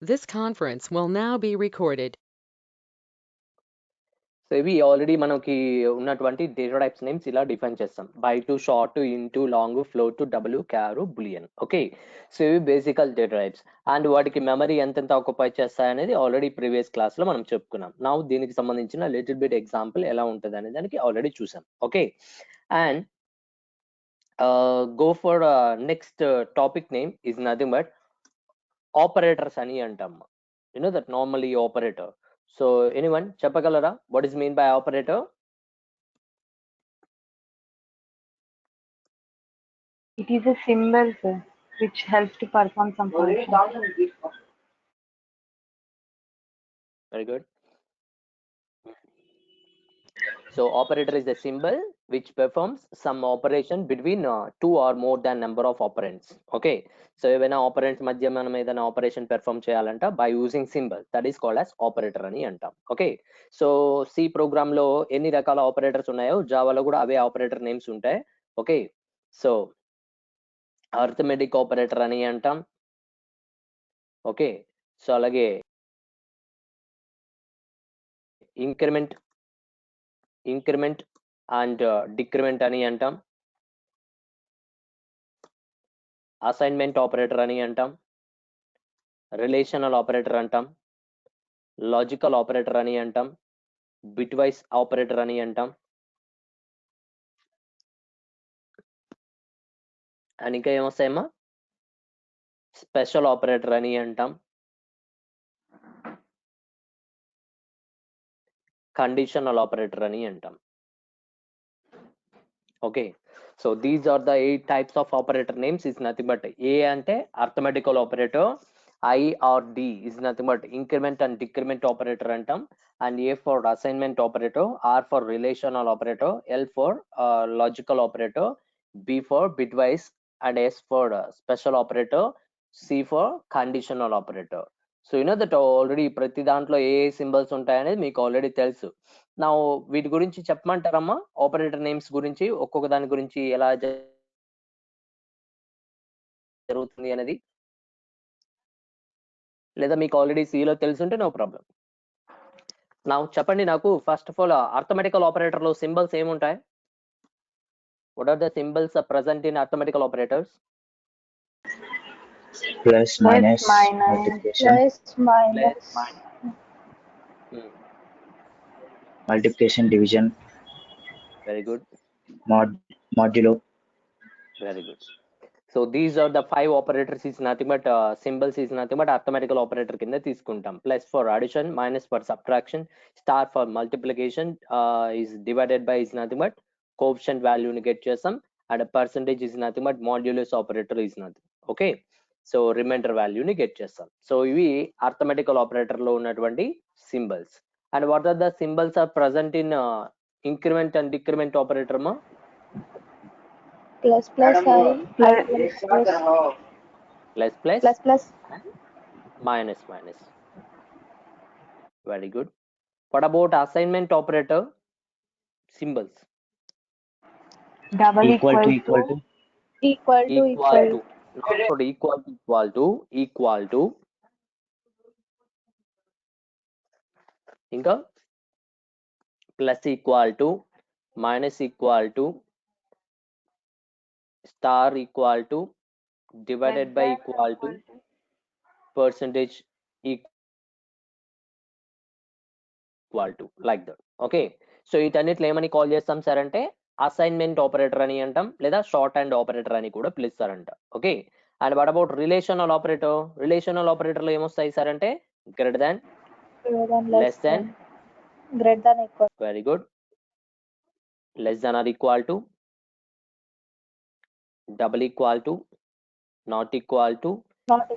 This conference will now be recorded. So ఇవి already మనకి ఉన్నటువంటి డేటా టైప్స్ నేమ్స్ ఇలా డిఫైన్ చేస్తాం. Byte, short, int, long, float, double, char, boolean. Okay, so ఇవి basic data types and వాటికి memory ఎంతెంత occupy చేస్తాయనేది already previous class లో మనం చెప్పుకున్నాం. నా దీనికి సంబంధించిన లిటిల్ బిట్ ఎగ్జాంపుల్ ఎలా ఉంటుంది అనే దానికి ఆల్రెడీ చూసాం. Okay, and go for next topic name is nothing but operators అని అంటాం. You know that normally operator. So anyone చెప్పగలరా what is mean by operator? It is a symbol, sir, which helps to perform some function. Very good. So operator is a symbol which performs some operation between two or more than number of operands. Okay, so ఏవైనా operands మధ్య మనం ఏదైనా operation perform చేయాలంట by using symbol, that is called as operator అని అంటాం. Okay, so C program లో ఎన్ని రకాల ఆపరేటర్స్ ఉన్నాయో జావాలో కూడా అవే ఆపరేటర్ నేమ్స్ ఉంటాయి. ఓకే, సో అర్థమెటిక్ ఆపరేటర్ అని అంటాం. ఓకే, సో అలాగే ఇంక్రిమెంట్ అండ్ డిక్రిమెంట్ అని అంటాం. అసైన్మెంట్ ఆపరేటర్ అని అంటాం. రిలేషనల్ ఆపరేటర్ అంటాం. లాజికల్ ఆపరేటర్ అని అంటాం. బిట్ వైస్ ఆపరేటర్ అని అంటాం. అండ్ ఇంకా ఏమొస్తాయమ్మా, స్పెషల్ ఆపరేటర్ అని అంటాం. కండిషనల్ ఆపరేటర్ అని అంటాం. Okay, so these are the 8 types of operator names. Is nothing but A అంటే arithmetical operator, I or D is nothing but increment and decrement operator అంటాం. And A for assignment operator, R for relational operator, L for logical operator, B for bitwise, and S for special operator, C for conditional operator. So you know that already ప్రతి దాంట్లో ఏ symbols ఉంటాయనేది మీకు already తెలుసు. నా వీటి గురించి చెప్పమంటారమ్మా, operator names గురించి, ఒక్కొక్క దాని గురించి ఎలా జరుగుతుంది అనేది, లేదా మీకు ఆల్రెడీ సిలో తెలుసుంటే నో ప్రాబ్లం. నా చెప్పండి నాకు first of all arithmetical operator లో సింబల్స్ ఏముంటాయి? What are the symbols present in arithmetical operators? Plus, minus, multiplication, multiplication, division, Very good. modulo. Very good. So these are the 5 operators. Is nothing but symbols is nothing but arithmetical operator కింద తీసుకుంటాం. Plus for addition, minus for subtraction, star for multiplication, is divided by is nothing but coefficient value ని get చేస్తాం, and a percentage is nothing but modulus operator is nothing. Okay, so remainder value ని get చేస్తాం. So ఇవి arithmetical operator లో ఉన్నటువంటి symbols. And what are the symbols are present in increment and decrement operator ma? Plus plus I, Plus minus. Very good. What about assignment operator symbols? Double Equal to. equal to. Not for equal to. ఇంకా plus equal to, minus equal to, star equal to, divided by equal to, percentage equal to, like that. Okay, so వీటన్నిటిలో ఏమని call చేస్తాం sir అంటే assignment operator అని అంటాం, లేదా short hand operator అని కూడా పిలుస్తారంట. Okay, and what about relational operator? Relational operator లో ఏమొస్తాయి సార్ అంటే greater than, less than, greater than equal. Very good, less than or equal to, double equal to, not equal to.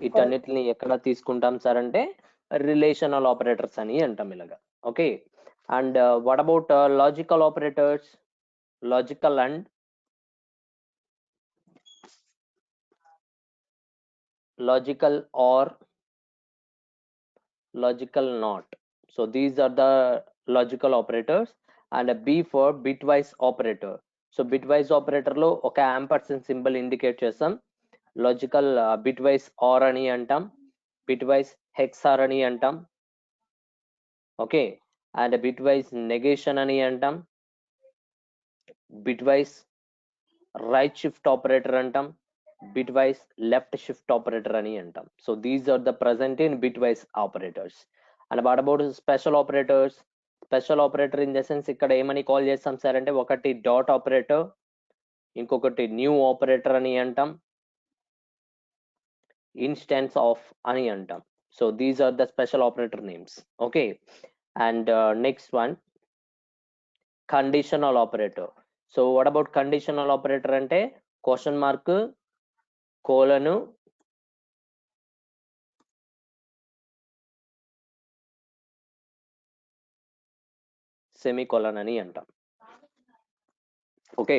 వీటన్నిటిని ఎక్కడ తీసుకుంటాం sir అంటే రిలేషనల్ ఆపరేటర్స్ అని అంటాం ఇలాగా. Okay, and what about logical operators? Logical and logical or logical not. So these are the logical operators. And a B for bitwise operator. So bitwise operator లో ఒక ampersand symbol indicate చేస్తాం. Logical bitwise or అని అంటాం. Bitwise XOR అని అంటాం. Okay, and bitwise negation అని అంటాం, bitwise right shift operator అంటాం, bitwise left shift operator అని అంటాం. So these are the present in bitwise operators. And what about special operators? Special operator in the sense ఇక్కడ ఏమని call చేస్తాం sir అంటే, ఒకటి dot operator, ఇంకొకటి new operator అని అంటాం, ఇన్స్టెన్స్ ఆఫ్ అని అంటాం. So these are the special operator names. Okay, and next one conditional operator. So what about conditional operator అంటే, క్వశ్చన్ మార్క్, కోలను, సెమీకోలన్ అని అంటాం. Okay,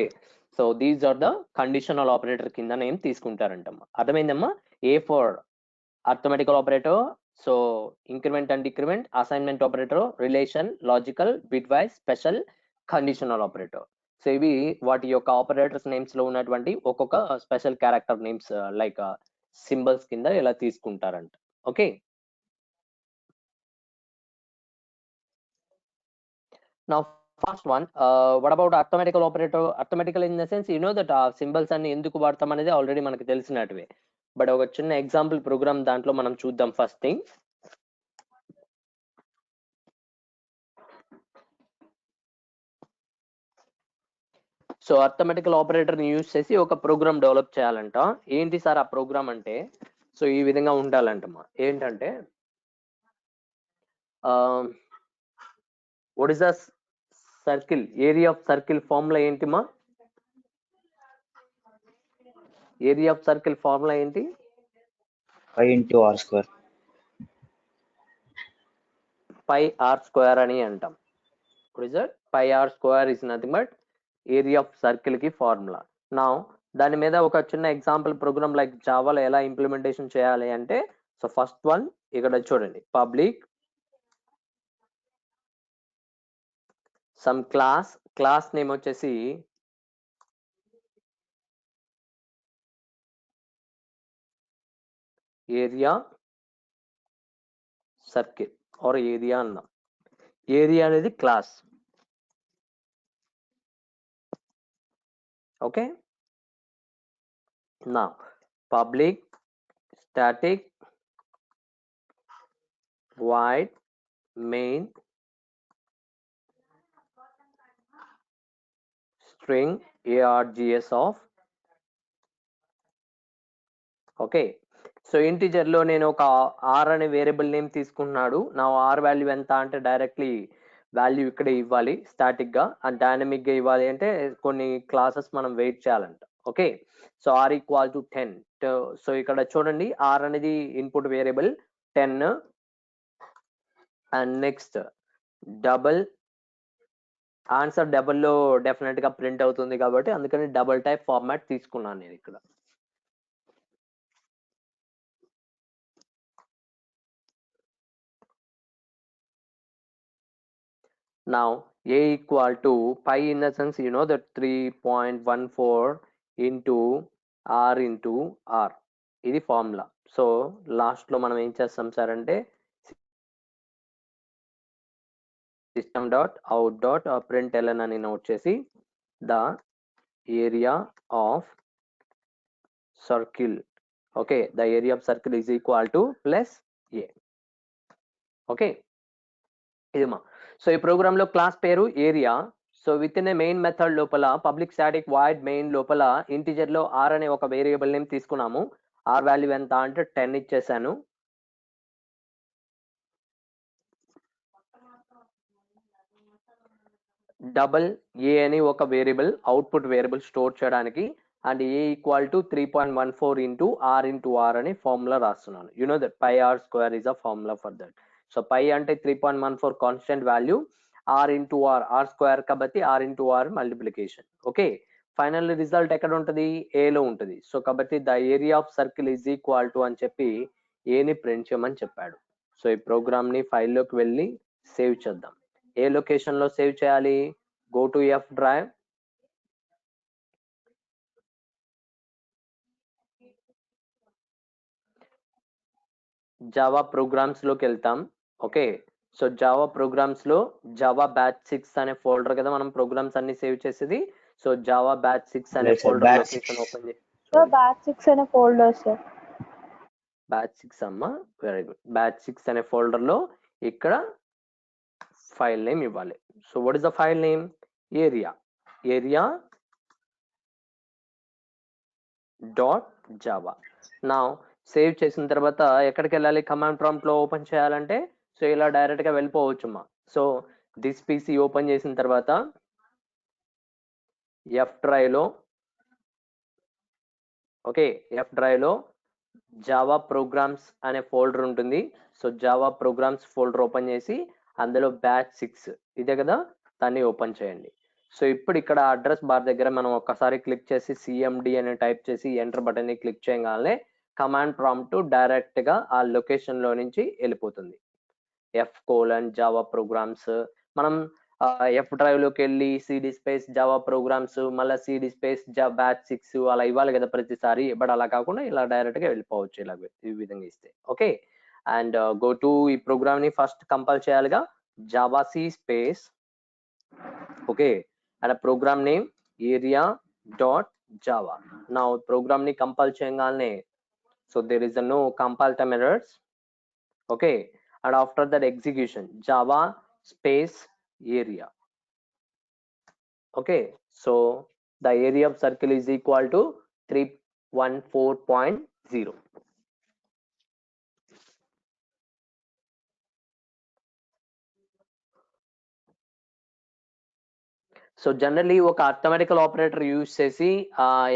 so these are the conditional operator కింద name తీసుకుంటారంటమ్మా. అర్థమైందమ్మా? A for arithmetical operator, so increment and decrement, assignment operator, relation, logical, bitwise, special, conditional operator. So ఇవి వాటి యొక్క operators names లో ఉన్నటువంటి ఒక్కొక్క special character names like symbols కింద ఇలా తీసుకుంటారంట. Okay, now first one, what about arithmetical operator? Arithmetical in the sense, you know that symbols అన్ని ఎందుకు వాడతాం అనేది ఆల్రెడీ మనకు తెలిసినట్టువే, బట్ ఒక చిన్న ఎగ్జాంపుల్ ప్రోగ్రామ్ దాంట్లో మనం చూద్దాం. First thing, so arithmetical operator ని యూజ్ చేసి ఒక ప్రోగ్రామ్ డెవలప్ చేయాలంట. ఏంటి సార్ ఆ ప్రోగ్రామ్ అంటే, సో ఈ విధంగా ఉండాలంటమ్మా. ఏంటంటే what is the circle, area of circle formula ఏంటిమా? ఏరియా ఆఫ్ సర్కిల్ ఫార్ములా ఏంటి? Pi into r square. Pi r square అని అంటాం. what is that? Pi r square is nothing but area of circle కి formula. నా దాని మీద ఒక చిన్న ఎగ్జాంపుల్ ప్రోగ్రామ్ లైక్ జావాలో ఎలా ఇంప్లిమెంటేషన్ చేయాలి అంటే, సో ఫస్ట్ వన్ ఇక్కడ చూడండి, పబ్లిక్ సమ్ క్లాస్ నేమ్ వచ్చేసి ఏరియా సర్కిల్ ఆర్ ఏరియా అన్నాం. ఏరియా అనేది క్లాస్. ఓకే, నా public static void main string args of. Okay, so integer లో నేను ఒక ఆర్ అనే వేరియబుల్ నేమ్ తీసుకున్నాడు. నా ఆర్ వాల్యూ ఎంత అంటే డైరెక్ట్లీ వాల్యూ ఇక్కడే ఇవ్వాలి స్టాటిక్ గా, అండ్ డైనమిక్ గా ఇవ్వాలి అంటే కొన్ని క్లాసెస్ మనం వెయిట్ చేయాలంట. Okay, so R equal to 10. So ఇక్కడ చూడండి, ఆర్ అనేది input variable 10, and next double, answer double లో డెఫినెట్ గా ప్రింట్ అవుతుంది కాబట్టి అందుకని డబుల్ టైప్ ఫార్మాట్ తీసుకున్నాను నేను ఇక్కడ. Now a equal to pi in the sense, you know that 3.14 into r into r, ఇది ఫార్ములా. సో లాస్ట్ లో మనం ఏం చేస్తాం సార్ అంటే, system dot out dot println అని నోట్ చేసి the area of circle. Okay, the area of circle is equal to plus a. Okay, ఇదిమా. So ఈ ప్రోగ్రామ్ లో క్లాస్ పేరు area. So within a main method లోపల public static void main లోపల integer లో r అనే ఒక variable name తీసుకున్నాము. ఆర్ వాల్యూ ఎంత అంటే 10 ఇచ్చేసాను. డబల్ ఏ అని ఒక వేరియబుల్, అవుట్పుట్ వేరియబుల్ స్టోర్ చేయడానికి, and a equal to 3.14 into r అని ఫార్ములా రాస్తున్నాను. You know that pi r square is a formula for that. So pi అంటే 3.14 constant value, r into r square కాబట్టి r into r multiplication. Okay, final result ఎక్కడ ఉంటుంది? ఏలో ఉంటుంది. So కాబట్టి the area of circle is equal to అని చెప్పి ఏని ప్రింట్ చేయమని చెప్పాడు. సో ఈ ప్రోగ్రామ్ ని ఫైల్లోకి వెళ్ళి సేవ్ చేద్దాం. ఏ లొకేషన్ లో సేవ్ చేయాలి? Go to F drive, Java programmes లోకి వెళ్తాం. ఓకే, సో జావా ప్రోగ్రామ్స్ లో జావా బ్యాచ్ 6 అనే ఫోల్డర్ కదా మనం ప్రోగ్రామ్స్ అన్ని సేవ్ చేసేది. సో జావా బ్యాచ్ 6 అనే లేదు sir, folder batch location 6. Open చేసి సార్ బ్యాచ్ 6 అనే ఫోల్డర్ సార్. బ్యాచ్ 6 అమ్మా, వెరీ గుడ్. బ్యాచ్ 6 అనే ఫోల్డర్ లో ఇక్కడ ఫైల్ నేమ్ ఇవ్వాలి. So what is the file name? Area dot Java. నా సేవ్ చేసిన తర్వాత ఎక్కడికి వెళ్ళాలి? కమాండ్ ప్రాంప్ట్ లో ఓపెన్ చేయాలంటే సో ఇలా డైరెక్ట్ గా వెళ్ళిపోవచ్చుమ్మా. సో దిస్ పీసీ ఓపెన్ చేసిన తర్వాత ఎఫ్ డ్రైవ్ లో, ఓకే, ఎఫ్ డ్రైవ్ లో జావా ప్రోగ్రామ్స్ అనే ఫోల్డర్ ఉంటుంది. So Java programmes folder open చేసి అందులో బ్యాచ్ 6 ఇదే కదా, దాన్ని ఓపెన్ చేయండి. సో ఇప్పుడు ఇక్కడ అడ్రస్ బార్ దగ్గర మనం ఒక్కసారి క్లిక్ చేసి సిఎండి అని టైప్ చేసి ఎంటర్ బటన్ ని క్లిక్ చేయగానే కమాండ్ ప్రాంప్ట్ డైరెక్ట్ గా ఆ లొకేషన్ లో నుంచి వెళ్ళిపోతుంది. F:జావా ప్రోగ్రామ్స్ మనం ఎఫ్ డ్రైవ్ లోకి వెళ్ళి సిడి స్పేస్ జావా ప్రోగ్రామ్స్ మళ్ళీ సిడి స్పేస్ బ్యాచ్ 6 అలా ఇవ్వాలి కదా ప్రతిసారి. బట్ అలా కాకుండా ఇలా డైరెక్ట్ గా వెళ్ళిపోవచ్చు ఇలా ఈ విధంగా ఇస్తే. ఓకే, అండ్ గో టు ఈ ప్రోగ్రామ్ ని ఫస్ట్ కంపైల్ చేయాలిగా, Java c space, okay, and program name area dot Java. నా ప్రోగ్రామ్ ని కంపైల్ చేయగానే so there is no compile time errors. Okay, and after that execution java space area. Okay, so the area of circle is equal to 314.0. So generally ఒక arithmetical operator use చేసి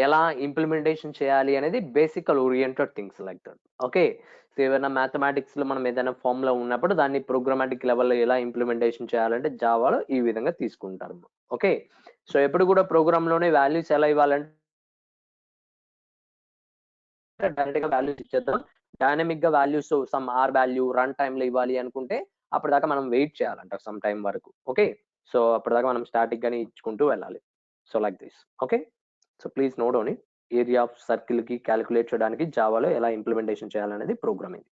ఎలా implementation చేయాలి అనేది బేసికల్ oriented things like that. Okay, so ఏమైనా mathematics లో మనం ఏదైనా ఫార్ములా ఉన్నప్పుడు దాన్ని ప్రోగ్రామాటిక్ లెవెల్లో ఎలా ఇంప్లిమెంటేషన్ చేయాలంటే జావాలో ఈ విధంగా తీసుకుంటారు. ఓకే, సో ఎప్పుడు కూడా ప్రోగ్రామ్ లోనే వాల్యూస్ ఎలా ఇవ్వాలంటే డైరెక్ట్ గా వాల్యూస్ ఇచ్చేద్దాం. డైనమిక్ గా values some r value run time లో ఇవ్వాలి అనుకుంటే అప్పటిదాకా మనం వెయిట్ చేయాలంట సమ్ టైం వరకు. ఓకే, సో అప్పటిదాకా మనం స్టాటిక్ గానే ఇచ్చుకుంటూ వెళ్ళాలి. So like this. Okay, so please note on it. Area of circle కి క్యాలిక్యులేట్ చేయడానికి జావాలో ఎలా ఇంప్లిమెంటేషన్ చేయాలనేది ప్రోగ్రామింగ్.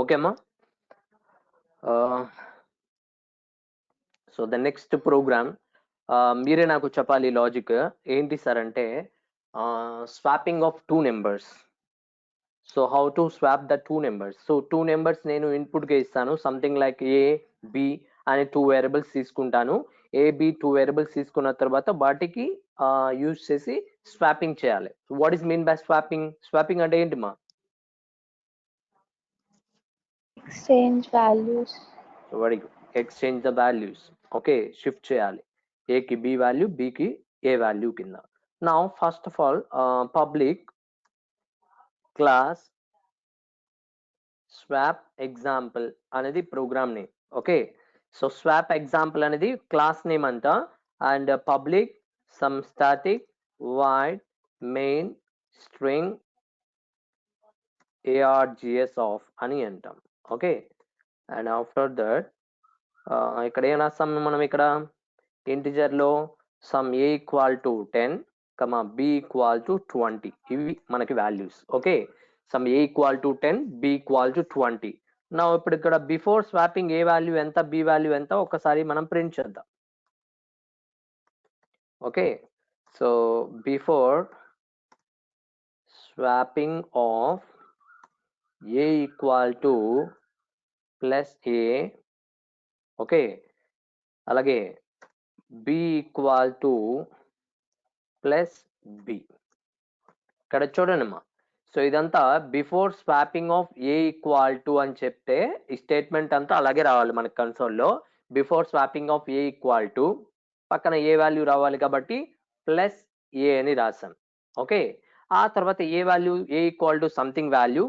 ఓకేమ్మా. సో ద నెక్స్ట్ ప్రోగ్రామ్ మీరే నాకు చెప్పాలి లాజిక్ ఏంటి సార్ అంటే swapping of two numbers. So how to swap the two numbers. So two numbers నేను ఇన్పుట్గా ఇస్తాను, సంథింగ్ లైక్ ఏ బి అనే టూ వేరియబుల్స్ తీసుకుంటాను. ఏ బి టూ వేరియబుల్స్ తీసుకున్న తర్వాత వాటికి యూజ్ చేసి స్వాపింగ్ చేయాలి. What is mean by swapping? Swapping అంటే ఏంటి మా? exchange values. Very good. Exchange the values. Okay, shift చేయాలి. ఏకి బి వాల్యూ, బికి ఏ వాల్యూ కింద. Now first of all public class swap example అనేది program name. Okay, so swap example అనేది class name అంట. And public some static void main string args of అని అంటాం. Okay, and after that ఇక్కడ ఏం రాస్తాం మనం? ఇక్కడ ఇంటిజర్ లో some A equal to 10 comma b equal to 20 ఇవి మనకి values. Okay, some A equal to 10 B equal to 20. నా ఇప్పుడు ఇక్కడ బిఫోర్ స్వాపింగ్ ఏ వాల్యూ ఎంత, బి వాల్యూ ఎంత ఒకసారి మనం ప్రింట్ చేద్దాం. Okay, so before swapping of A equal to plus a, okay, అలాగే b equal to plus b. ఇక్కడ చూడండి అమ్మా, సో ఇదంతా before swapping of A equal to అని చెప్తే ఈ స్టేట్మెంట్ అంతా అలాగే రావాలి మనకి కన్సోల్లో. Before swapping of A equal to పక్కన ఏ వాల్యూ రావాలి కాబట్టి ప్లస్ ఏ అని రాసాం. ఓకే, ఆ తర్వాత a value, a equal to something value,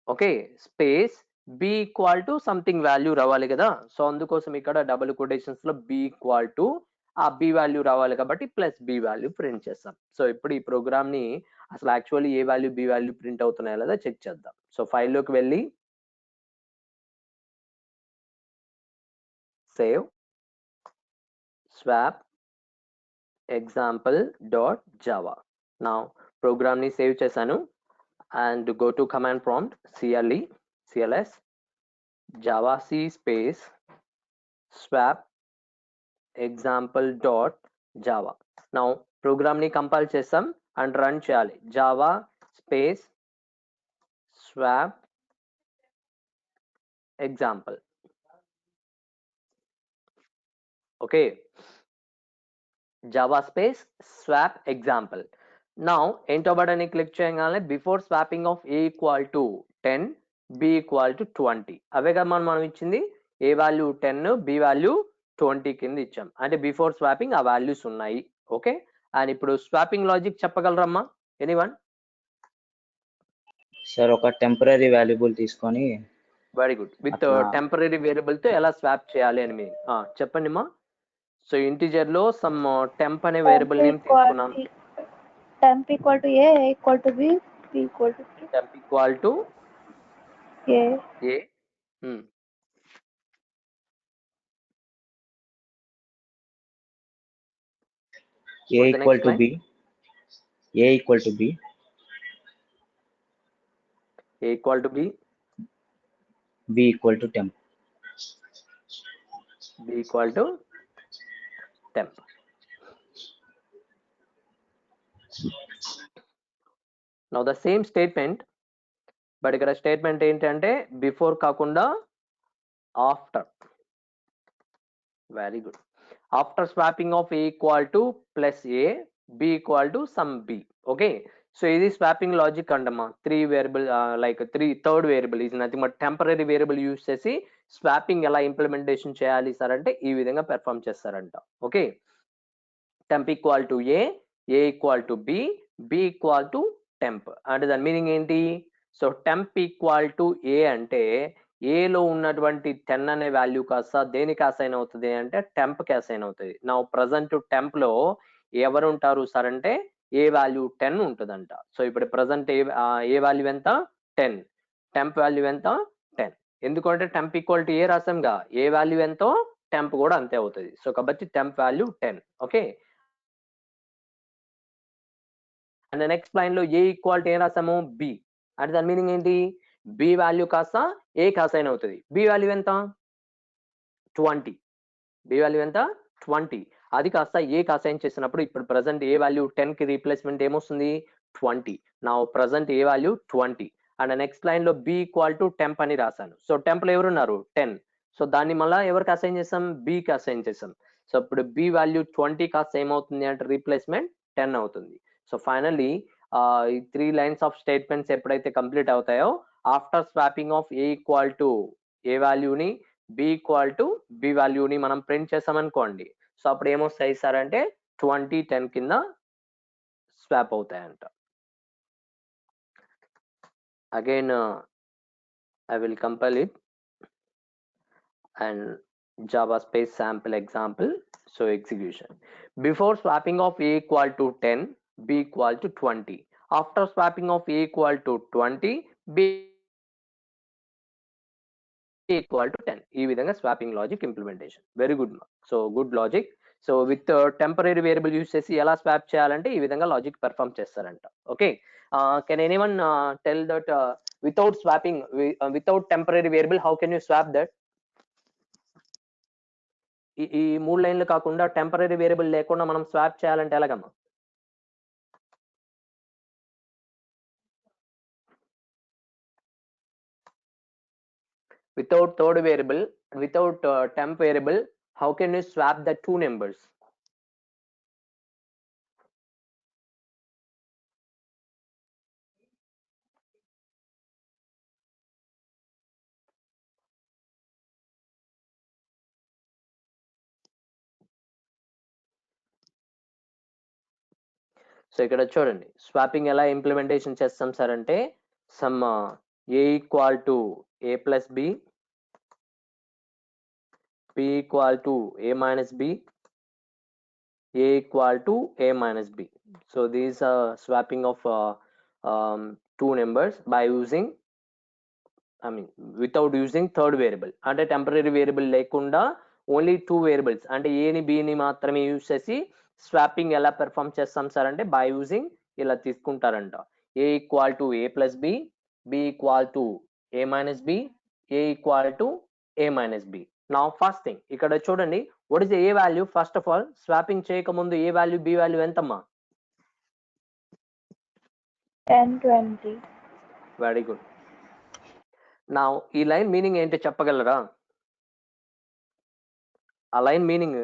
okay, space b equal to something value రావాలి కదా. సో అందుకోసం ఇక్కడ డబుల్ కొటేషన్స్ లో బి ఈక్వల్ టు ఆ బి వాల్యూ రావాలి కాబట్టి ప్లస్ బి వాల్యూ ప్రింట్ చేస్తాం. సో ఇప్పుడు ఈ ప్రోగ్రామ్ ని అసలు actually a value b value print అవుతున్నాయో లేదా చెక్ చేద్దాం. సో ఫైల్లోకి వెళ్ళి save swap example dot Java. నా ప్రోగ్రామ్ ని సేవ్ చేశాను. And go to command prompt cls java c space swap example dot java. now program ని కంపైల్ చేస్తాం అండ్ రన్ చేయాలి. Java space swap example. Okay, Java space swap example. Now enter button ని click చేయగానే before swapping of A equal to 10 B equal to 20 అవే కదా మనం ఇచ్చింది. ఏ value 10 B value 20 కింద ఇచ్చాం, అంటే బిఫోర్ స్వాపింగ్ ఆ వాల్యూస్ ఉన్నాయి. ఓకే, అండ్ ఇప్పుడు స్వాపింగ్ లాజిక్ చెప్పగలరమ్మా ఎనీవన్? సార్ ఒక టెంపరీ వాల్యుబుల్ తీసుకొని, very good, with temporary variable తో ఎలా స్వాప్ చేయాలి అని మీ చెప్పండి మా. సో ఇంటిజర్ లో సమ్ టెంప్ అనే వేరియబుల్ నేమ్ తీసుకున్నాం. temp equal to a equal to b equal to temp equal to a. A. a equal to b, a equal to b, a equal to b, b equal to temp. b equal to temp. now the same statement, but ఇక్కడ statement ఏంటంటే before కాకుండా after. Very good. After swapping of A equal to plus a, b equal to sum b. Okay, so ఇది swapping logic అంటమ్మా. Third variable is nothing but temporary variable use చేసి swapping ఎలా implementation చేయాలి sir అంటే ఈ విధంగా perform చేస్తారంట. Okay, temp equal to a equal to b equal to temp అంటే దాని మీనింగ్ ఏంటి? So temp equal to a అంటే ఏలో ఉన్నటువంటి 10 అనే వాల్యూ కాస్త దేనికి అసైన్ అవుతుంది అంటే టెంప్ కి అసైన్ అవుతుంది. నా ప్రజెంట్ టెంప్ లో ఎవరు ఉంటారు సార్ అంటే ఏ వాల్యూ 10 ఉంటుందంట. సో ఇప్పుడు ప్రజెంట్ ఏ వాల్యూ ఎంత? 10. టెంప్ వాల్యూ ఎంత? 10. ఎందుకంటే టెంప్ ఈక్వల్ టు ఏ రాసాంగా, ఏ వాల్యూ ఎంతో టెంప్ కూడా అంతే అవుతుంది. సో కాబట్టి temp value 10. Okay, and next line లో ఏ ఈక్వల్ టు ఏ రాసాము? బి అంటే దాని మీనింగ్ ఏంటి? బి వాల్యూ కాస్త ఏ కి అసైన్ అవుతుంది. బి వాల్యూ ఎంత 20, బి వాల్యూ ఎంత 20, అది కాస్త ఏ కి అసైన్ చేసినప్పుడు ఇప్పుడు ప్రజెంట్ ఏ వాల్యూ 10 కి రీప్లేస్మెంట్ ఏమొస్తుంది 20. నా present A value 20 and next line లో బి ఈక్వల్ టు టెంప్ అని రాశాను. సో టెంప్ లో ఎవరున్నారు 10, సో దాన్ని మళ్ళీ ఎవరికి అసైన్ చేసాం బి కి అసైన్ చేసాం. సో ఇప్పుడు బి వాల్యూ 20 కాస్త ఏమవుతుంది అంటే రీప్లేస్మెంట్ 10 అవుతుంది. సో ఫైనల్లీ ఈ 3 లైన్స్ ఆఫ్ స్టేట్మెంట్స్ ఎప్పుడైతే కంప్లీట్ అవుతాయో after swapping of A equal to a వాల్యూని బి ఈక్వల్ టు బి వాల్యూని మనం ప్రింట్ చేసామనుకోండి. సో అప్పుడు ఏమొస్తాయి సార్ అంటే 20 10 కింద స్వాప్ అవుతాయంట. Again I will compile it and Java space sample example. So execution. Before swapping of a equal to 10, b equal to 20. After swapping of a equal to 20, b equal to 10. ఈ విధంగా swapping logic implementation. Very good. So good logic. So with temporary variable use చేసి ఎలా swap చేయాలంటే ఈ విధంగా logic perform చేస్తారంట. Okay, can anyone tell that without swapping without temporary variable how can you swap that? ఈ 3 లైన్లు కాకుండా temporary variable లేకుండా మనం స్వాప్ చేయాలంటే ఎలాగమ్మా? Without third variable, without temp variable, how can you swap the two numbers? So ఇక్కడ చూడండి swapping ఎలా implementation చేస్తాం సార్ అంటే sum A equal to A plus B, B equal to A minus B, a equal to a minus b. So these are swapping of two numbers by using, I mean without using third variable. అంటే temporary variable లేకుండా only 2 variables అంటే a ని b ని మాత్రమే use చేసి swapping ఎలా perform చేస్తాం sir అంటే బై యూజింగ్ ఇలా తీసుకుంటారంట. a equal to a plus b, b equal to a minus b, a equal to a minus b. నా ఫస్ట్ థింగ్ ఇక్కడ చూడండి what is the a value? First of all swapping చేయక ముందు a value b value ఎంతమ్మా? 10 20. Very good. నా ఈ line meaning ఏంటో చెప్పగలరా? ఆ లైన్ మీనింగ్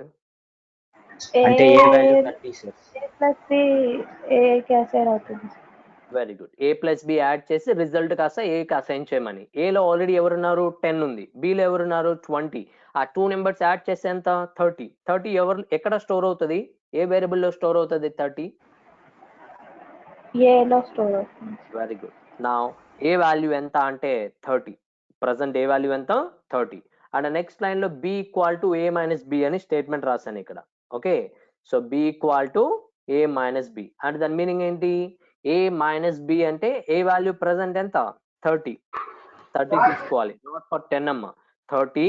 అంటే a value 30 sir. a plus b a కి అసైన్ అవుతుంది. Very good. A plus b add చేసి రిజల్ట్ కాస్త ఏ కి అసైన్ చేయమని. ఏలో ఆల్రెడీ ఎవరున్నారు 10 ఉంది, బిలో ఎవరున్నారు 20. ఆ 2 నెంబర్స్ యాడ్ చేస్తే ఎంత 30. 30 ఎవరు ఎక్కడ స్టోర్ అవుతుంది? ఏ వేరియబుల్ లో స్టోర్ అవుతుంది 30? a లో స్టోర్ అవుతుంది. Very good. నా ఏ వాల్యూ ఎంత అంటే 30. ప్రజెంట్ ఏ వాల్యూ ఎంత 30 అండ్ నెక్స్ట్ లైన్ లో B equal to A minus B అని స్టేట్మెంట్ రాశాను ఇక్కడ. Okay, so B equal to A minus B అంటే దాని మీనింగ్ ఏంటి? ఏ మైనస్ బి అంటే ఏ వాల్యూ ప్రజెంట్ ఎంత 30 తీసుకోవాలి, నాట్ ఫర్ 10 అమ్మ. 30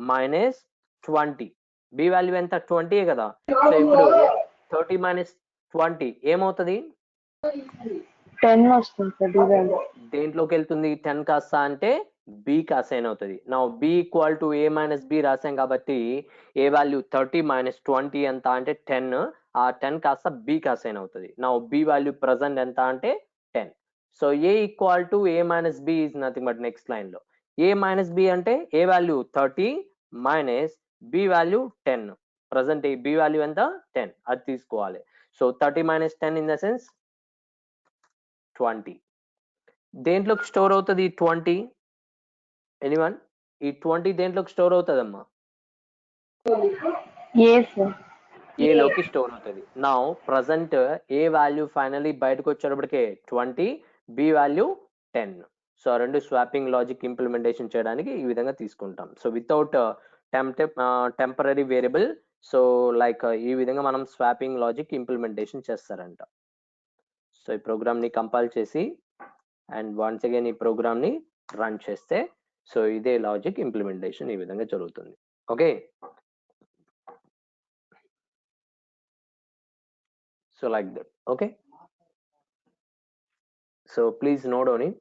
మైనస్ 20, బి వాల్యూ ఎంత 20 కదా. సో ఇప్పుడు 30 మైనస్ 20 ఏమవుతుంది? 10 వస్తుంది సార్ బి వాల్యూ. దేంట్లోకి వెళ్తుంది 10 కాస్త అంటే బి కి అసైన్ అవుతుంది. నా B equal to A minus B రాసాం కాబట్టి ఏ వాల్యూ 30 మైనస్ 20 ఎంత అంటే 10. ఆ 10 కాస్త బి కి అసైన్ అవుతుంది. నా బి వాల్యూ ప్రజెంట్ ఎంత అంటే 10. So a equal to A minus b is nothing but next line లో ఏ మైనస్ బి అంటే a value 30 minus b value 10. Present ఈ బి వాల్యూ ఎంత 10 అది తీసుకోవాలి. So 30 minus 10 in the sense 20. దేంట్లోకి store అవుతుంది 20? ఎనీవన్? ఈ 20 దేంట్లోకి స్టోర్ అవుతుంది అమ్మా? ఏ సార్ ఏ లోకి స్టోర్ అవుతుంది. నా ప్రజెంట్ ఏ వాల్యూ ఫైనలీ బయటకు వచ్చేటప్పటికే 20, బి వాల్యూ 10. సో రెండు స్వాపింగ్ లాజిక్ ఇంప్లిమెంటేషన్ చేయడానికి ఈ విధంగా తీసుకుంటాం. So without temporary variable, so like ఈ విధంగా మనం స్వాపింగ్ లాజిక్ ఇంప్లిమెంటేషన్ చేస్తారంట. సో ఈ ప్రోగ్రామ్ ని కంపైల్ చేసి అండ్ వన్స్ అగైన్ ఈ ప్రోగ్రామ్ ని రన్ చేస్తే సో ఇదే లాజిక్ ఇంప్లిమెంటేషన్ ఈ విధంగా జరుగుతుంది. Okay, so like that. Okay, so please note on it.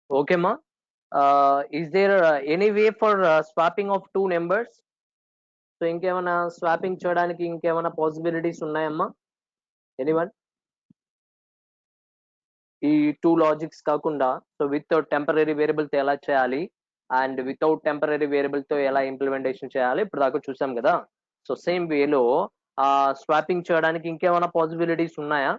Okay ma, is there any way for swapping of two numbers? So ఇంకేమైనా swapping చేయడానికి ఇంకేమైనా పాసిబిలిటీస్ ఉన్నాయమ్మా? ఎనీవన్? ఈ టూ లాజిక్స్ కాకుండా సో విత్ టెంపరరీ వేరియబుల్ తో ఎలా చేయాలి and without temporary variable తో ఎలా ఇంప్లిమెంటేషన్ చేయాలి ఇప్పుడు దాకా చూసాం కదా. సో సేమ్ వేలో స్వాపింగ్ చేయడానికి ఇంకేమైనా పాసిబిలిటీస్ ఉన్నాయా?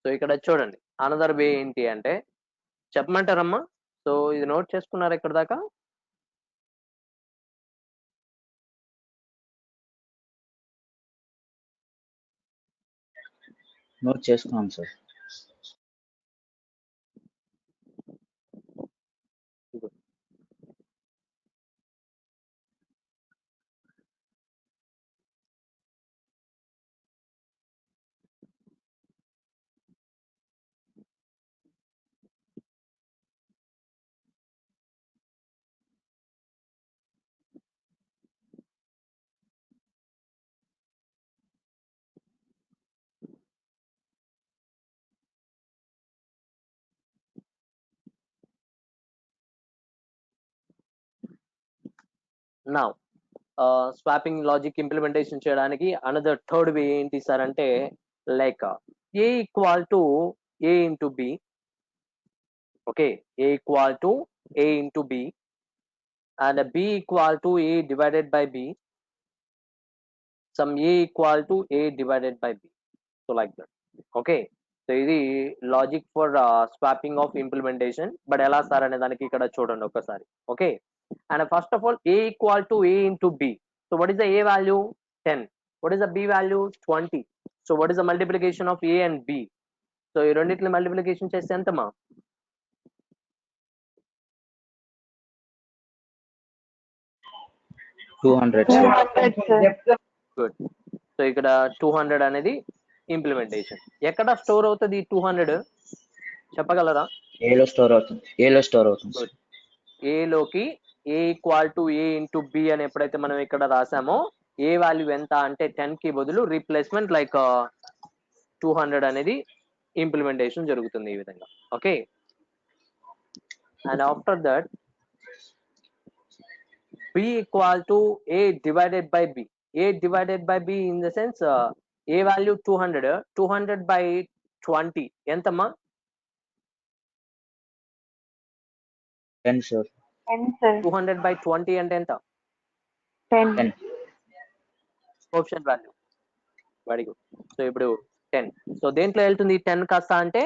సో ఇక్కడ చూడండి అనదర్ వే ఏంటి అంటే చెప్పమంటారమ్మా? సో ఇది నోట్ చేసుకున్నారు ఇక్కడ దాకా? నోట్ చేసుకున్నాం sir. Now swapping logic implementation చేయడానికి అనదర్ థర్డ్ వే ఏంటి సార్ అంటే like a equal to a into b. Okay, a equal to a into b and b equal to a divided by b, sum A equal to a divided by b. So like that. Okay, so ఇది logic for swapping of implementation. But ఎలా sir అనే దానికి ఇక్కడ చూడండి ఒకసారి. Okay, and first of all a equal to a into b. So what is the a value? 10. What is the b value? 20. So what is the multiplication of a and b? So ఈ రెండిట్ల multiplication చేస్తే ఎంతమా? Good. So ఇక్కడ 200 అనేది implementation. ఎక్కడ store అవుతుంది 200 చెప్పగలరా? ఏలో store అవుతుంది. A లోకి a equal to a into b అని ఎప్పుడైతే మనం ఇక్కడ రాసామో ఏ వాల్యూ ఎంత అంటే 10 కి బదులు రీప్లేస్మెంట్ లైక్ 200 అనేది ఇంప్లిమెంటేషన్ జరుగుతుంది ఈ విధంగా. Okay, and after that b equal to a divided by b. a divided by b in the sense A value 200 by 20 ఎంతమ్మా? 10 సార్. 200 బై 20 అంటే ఎంత? 10. Option value. Very good. So ఇప్పుడు 10. So దేంట్లో వెళ్తుంది 10 కాస్త అంటే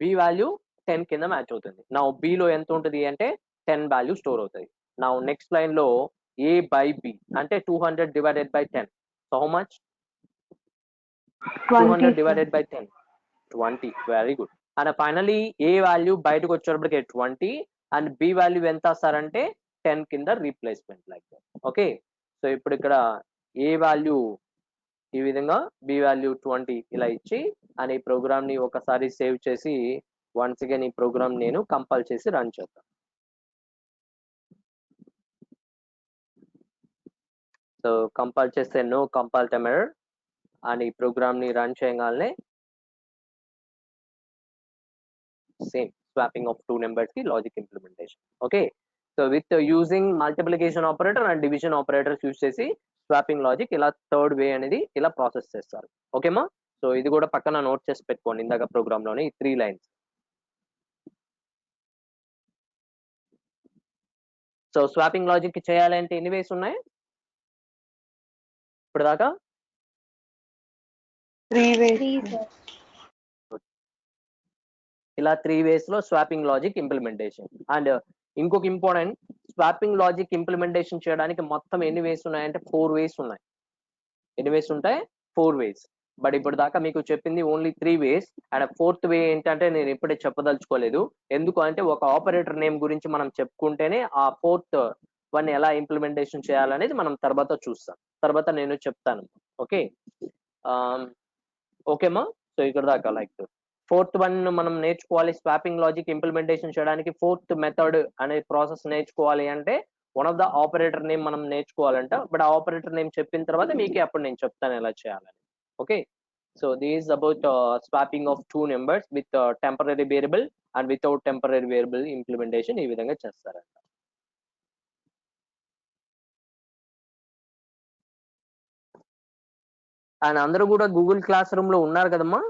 b వాల్యూ 10 కింద match అవుతుంది. నా b లో ఎంత ఉంటుంది అంటే 10 వాల్యూ స్టోర్ అవుతుంది. నా నెక్స్ట్ లైన్ లో a బై b అంటే 200 divided by 10. So how much? 200 divided by 10, 20. Very good. And finally A value బయటకు వచ్చేటప్పటికి 20 అండ్ బి వాల్యూ ఎంత సార్ అంటే 10 కింద replacement like that. Okay, so ఇప్పుడు ఇక్కడ ఏ వాల్యూ ఈ విధంగా బి వాల్యూ 20 ఇలా ఇచ్చి అండ్ ఈ ప్రోగ్రామ్ ని ఒకసారి సేవ్ చేసి వన్స్ అగైన్ ఈ ప్రోగ్రామ్ నేను కంపైల్ చేసి రన్ చేద్దాం. సో కంపైల్ చేస్తే no compile time error and ఈ ప్రోగ్రామ్ ని రన్ చేయగానే same swapping of two numbers ki logic implementation. Okay, so with using multiplication operator and division operators use chesi swapping logic ila third way anedi ila process chestaru. Okay ma, so idi kuda pakkana note chesi pettukondi indaga program lone 3 lines. So swapping logic ki cheyalante ఎన్ని ways ఉన్నాయి ఇప్పుడు దాకా? 3 ways. ఇలా 3 ways లో swapping logic implementation. And ఇంకొక important, swapping logic implementation చేయడానికి మొత్తం ఎన్ని వేస్ ఉన్నాయంటే 4 ways ఉన్నాయి. ఎన్ని వేస్ ఉంటాయి? 4 ways. బట్ ఇప్పుడు దాకా మీకు చెప్పింది ఓన్లీ 3 వేస్ అండ్ 4th వే ఏంటంటే నేను ఇప్పుడే చెప్పదలుచుకోలేదు. ఎందుకు అంటే ఒక ఆపరేటర్ నేమ్ గురించి మనం చెప్పుకుంటేనే ఆ 4th వన్ ఎలా ఇంప్లిమెంటేషన్ చేయాలనేది మనం తర్వాత చూస్తాం. తర్వాత నేను చెప్తాను. ఓకే. ఓకేమా? సో ఇక్కడ దాకా లైక్ 4th వన్ మనం నేర్చుకోవాలి. స్వాపింగ్ లాజిక్ ఇంప్లిమెంటేషన్ చేయడానికి 4th మెథడ్ అనే ప్రాసెస్ నేర్చుకోవాలి అంటే one of the operator name మనం నేర్చుకోవాలంట. బట్ ఆ ఆపరేటర్ నేమ్ చెప్పిన తర్వాత మీకే అప్పుడు నేను చెప్తాను ఎలా చేయాలని. Okay. So this is about swapping of two numbers with temporary variable and without temporary variable implementation ఈ విధంగా చేస్తారంట. అండ్ అందరూ కూడా గూగుల్ క్లాస్ రూమ్ లో ఉన్నారు కదమ్మా?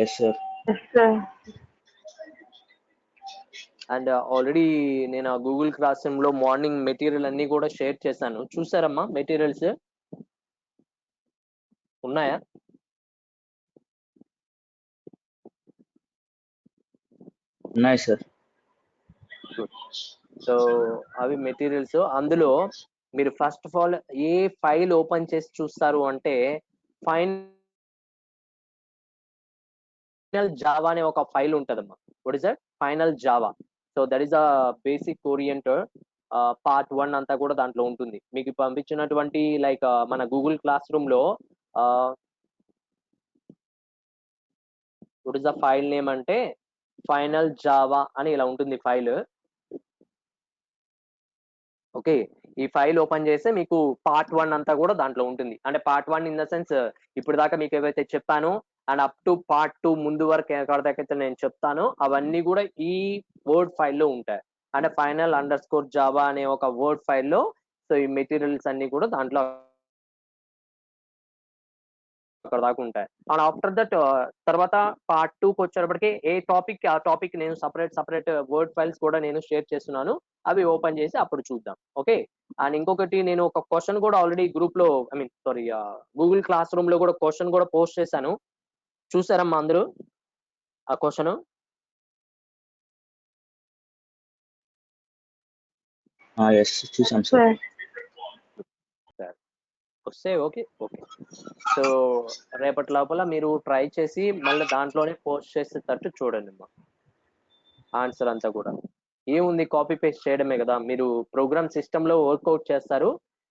Yes, sir. Yes, sir. And already నేను ఆ గూగుల్ క్లాస్ రూమ్ లో మార్నింగ్ మెటీరియల్ అన్ని కూడా షేర్ చేశాను. చూసారమ్మా మెటీరియల్స్ ఉన్నాయా? ఉన్నాయి సార్. సో అవి మెటీరియల్స్. అందులో మీరు first of all a file open చేసి చూస్తారు అంటే ఫైనల్ జావా అనే ఒక ఫైల్ ఉంటదమ్మా. What is that? Final Java. So that is a basic oriented part 1 అంతా కూడా దాంట్లో ఉంటుంది. మీకు పంపించినటువంటి లైక్ మన గూగుల్ క్లాస్ రూమ్ లో what is the file name అంటే ఫైనల్ జావా అని ఇలా ఉంటుంది ఫైల్. ఓకే. ఈ ఫైల్ ఓపెన్ చేస్తే మీకు పార్ట్ 1 అంతా కూడా దాంట్లో ఉంటుంది. అంటే పార్ట్ 1 ఇన్ ద సెన్స్ ఇప్పుడు దాకా మీకు ఏవైతే చెప్పానో అండ్ అప్ టు పార్ట్ 2 ముందు వరకు ఎక్కడ దాకా అయితే నేను చెప్తానో అవన్నీ కూడా ఈ వర్డ్ ఫైల్లో ఉంటాయి. అంటే ఫైనల్ అండర్ స్కోర్ జావా అనే ఒక వర్డ్ ఫైల్లో సో ఈ మెటీరియల్స్ అన్ని కూడా దాంట్లో అక్కడ దాకా ఉంటాయి. అండ్ ఆఫ్టర్ దట్ తర్వాత పార్ట్ 2కి వచ్చేటప్పటికి ఏ టాపిక్ ఆ టాపిక్ నేను సపరేట్ వర్డ్ ఫైల్స్ కూడా నేను షేర్ చేస్తున్నాను. అవి ఓపెన్ చేసి అప్పుడు చూద్దాం. ఓకే. అండ్ ఇంకొకటి నేను ఒక క్వశ్చన్ కూడా ఆల్రెడీ గ్రూప్ లో గూగుల్ క్లాస్ రూమ్ లో కూడా క్వశ్చన్ కూడా పోస్ట్ చేశాను. చూసారమ్మా అందరూ ఆ క్వశ్చన్? Yes, చూసాం సార్. Sir. వస్తే ఓకే. సో రేపటి లోపల మీరు ట్రై చేసి మళ్ళీ దాంట్లోనే పోస్ట్ చేసేటట్టు చూడండి అమ్మా. ఆన్సర్ అంతా కూడా ఏముంది కాపీ పేస్ట్ చేయడమే కదా. మీరు ప్రోగ్రామ్ సిస్టమ్ లో వర్కౌట్ చేస్తారు.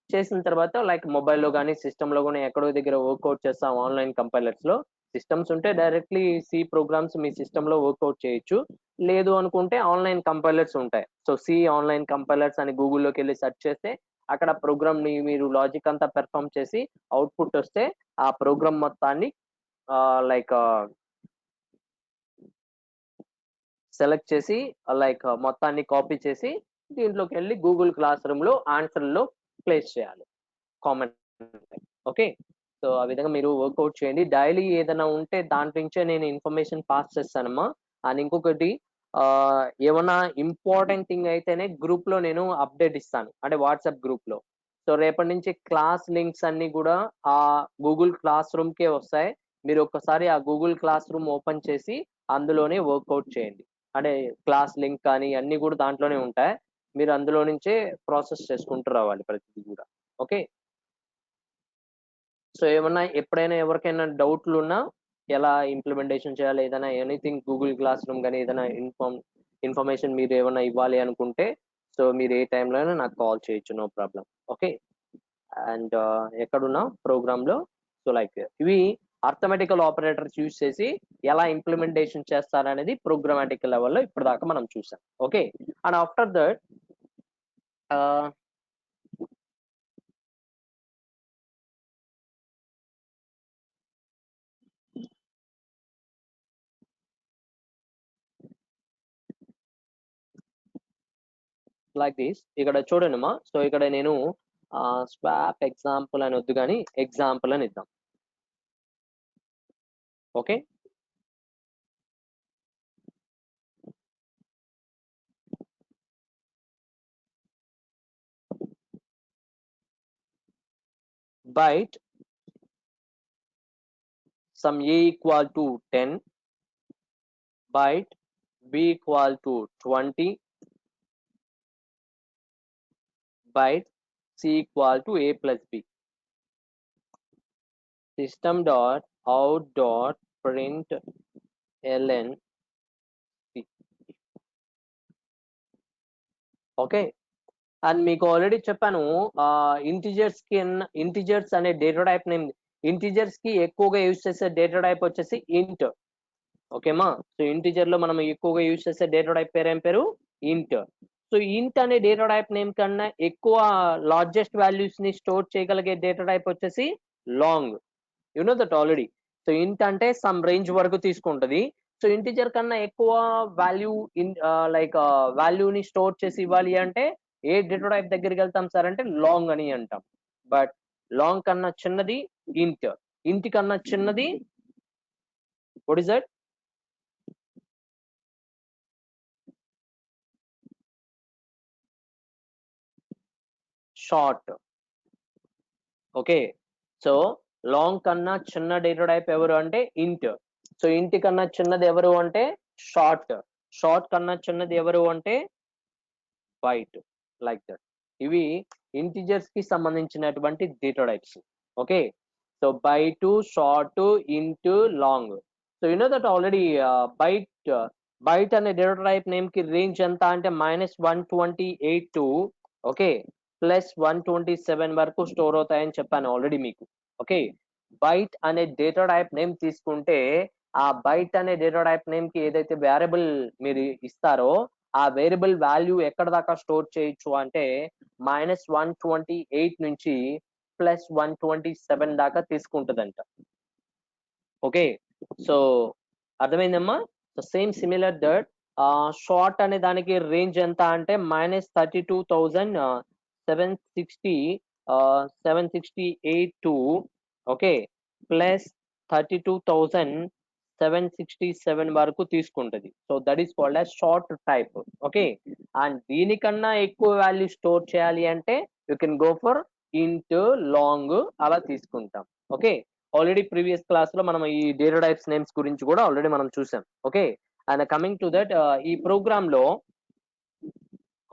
చేసిన తర్వాత లైక్ మొబైల్లో కానీ సిస్టమ్ లో కానీ ఎక్కడో దగ్గర వర్కౌట్ చేస్తాం. ఆన్లైన్ కంపైలర్స్ లో సిస్టమ్స్ ఉంటే డైరెక్ట్లీ సి ప్రోగ్రామ్స్ మీ సిస్టమ్ లో వర్కౌట్ చేయొచ్చు. లేదు అనుకుంటే ఆన్లైన్ కంపైలర్స్ ఉంటాయి. సో సి ఆన్లైన్ కంపైలర్స్ అని గూగుల్లోకి వెళ్ళి సెర్చ్ చేస్తే అక్కడ ప్రోగ్రామ్ ని మీరు లాజిక్ అంతా పెర్ఫామ్ చేసి అవుట్పుట్ వస్తే ఆ ప్రోగ్రామ్ మొత్తాన్ని లైక్ సెలెక్ట్ చేసి లైక్ మొత్తాన్ని కాపీ చేసి దీంట్లోకి వెళ్ళి గూగుల్ క్లాస్ రూమ్ లో ఆన్సర్ లో ప్లేస్ చేయాలి కామెంట్. ఓకే. సో ఆ విధంగా మీరు వర్కౌట్ చేయండి. డైలీ ఏదైనా ఉంటే దాని నుంచే నేను ఇన్ఫర్మేషన్ పాస్ చేస్తానమ్మా. అండ్ ఇంకొకటి ఏమన్నా ఇంపార్టెంట్ థింగ్ అయితేనే గ్రూప్ లో నేను అప్డేట్ ఇస్తాను. అంటే వాట్సాప్ గ్రూప్ లో. సో రేపటి నుంచి క్లాస్ లింక్స్ అన్ని కూడా ఆ గూగుల్ క్లాస్ రూమ్ కే వస్తాయి. మీరు ఒక్కసారి ఆ గూగుల్ క్లాస్ రూమ్ ఓపెన్ చేసి అందులోనే వర్కౌట్ చేయండి. అంటే క్లాస్ లింక్ కానీ అన్ని కూడా దాంట్లోనే ఉంటాయి. మీరు అందులో నుంచే ప్రాసెస్ చేసుకుంటూ రావాలి ప్రతిదీ కూడా. ఓకే. సో ఏమన్నా ఎప్పుడైనా ఎవరికైనా డౌట్లు ఉన్నా ఎలా ఇంప్లిమెంటేషన్ చేయాలి ఏదైనా ఎనీథింగ్ గూగుల్ క్లాస్ రూమ్ కానీ ఏదైనా ఇన్ఫర్మేషన్ మీరు ఏమైనా ఇవ్వాలి అనుకుంటే సో మీరు ఏ టైంలో అయినా నాకు కాల్ చేయొచ్చు. No problem. ఓకే. అండ్ ఎక్కడున్నా ప్రోగ్రామ్ లో సో లైక్ ఇవి అర్థమెటికల్ ఆపరేటర్స్ యూజ్ చేసి ఎలా ఇంప్లిమెంటేషన్ చేస్తారనేది ప్రోగ్రామాటికల్ లెవెల్లో ఇప్పుడు దాకా మనం చూసాం. Okay. And after that like this ఇక్కడ చూడండిమా. సో ఇక్కడ నేను స్వాప్ ఎగ్జాంపుల్ అని వద్దు కానీ ఎగ్జాంపుల్ అని ఇద్దాం. Okay. byte some a equal to 10, byte b equal to 20, byte c equal to a plus b. System dot out dot print ln c. Okay, and మీకు already చెప్పాను integers అనే data type name. Integers కి ఎక్కువగా use చేసే data type వచ్చేసి ఇంట్. ఓకేమా, so integer లో మనం ఎక్కువగా యూజ్ చేసే డేటా టైప్ పేరు ఏం పేరు? ఇంట్. సో ఇంట్ అనే డేటా టైప్ నేమ్ కన్నా ఎక్కువ లార్జెస్ట్ వాల్యూస్ ని స్టోర్ చేయగలిగే డేటా టైప్ వచ్చేసి long. You know that already. So ఇంట్ అంటే సమ్ రేంజ్ వరకు తీసుకుంటది. సో ఇంటిజర్ కన్నా ఎక్కువ వాల్యూ లైక్ వాల్యూని స్టోర్ చేసి ఇవ్వాలి అంటే ఏ డేటా టైప్ దగ్గరికి వెళ్తాం సార్ అంటే లాంగ్ అని అంటాం. బట్ లాంగ్ కన్నా చిన్నది ఇంట్. ఇంట్ కన్నా చిన్నది what is that? Short. Okay, so long కన్నా చిన్న డేటా టైప్ ఎవరు అంటే ఇంట్. సో ఇంట్ కన్నా చిన్నది ఎవరు అంటే షార్ట్. షార్ట్ కన్నా చిన్నది ఎవరు అంటే బైట్. Like that. ఇవి ఇంటిజర్స్ కి సంబంధించినటువంటి data types. Okay, so byte, short, int, long. So you know that already byte అనే డేటా టైప్ నేమ్ కి రేంజ్ ఎంత అంటే -128 టు ఓకే +127 వరకు స్టోర్ అవుతాయని చెప్పాను ఆల్రెడీ మీకు. ఓకే, బైట్ అనే డేటా టైప్ నేమ్ తీసుకుంటే ఆ బైట్ అనే డేటా టైప్ నేమ్ కి ఏదైతే వేరియబుల్ మీరు ఇస్తారో ఆ వేరియబుల్ వాల్యూ ఎక్కడ దాకా స్టోర్ చేయొచ్చు అంటే -128 నుంచి +127 దాకా తీసుకుంటుందంట. ఓకే, సో అర్థమైందమ్మా? So same similar that short అనే దానికి రేంజ్ ఎంత అంటే -32,768 టు ఓకే +32,767 వరకు తీసుకుంటది. So that is called as short type. Okay, and దీనికన్నా ఎక్కువ వాల్యూ స్టోర్ చేయాలి అంటే యూ కెన్ గో ఫర్ ఇంట్, లాంగ్ అలా తీసుకుంటాం. ఓకే, ఆల్రెడీ ప్రీవియస్ క్లాస్ లో మనం ఈ డేటా టైప్స్ నేమ్స్ గురించి కూడా ఆల్రెడీ మనం చూసాం. Okay, and coming to that ఈ ప్రోగ్రామ్ లో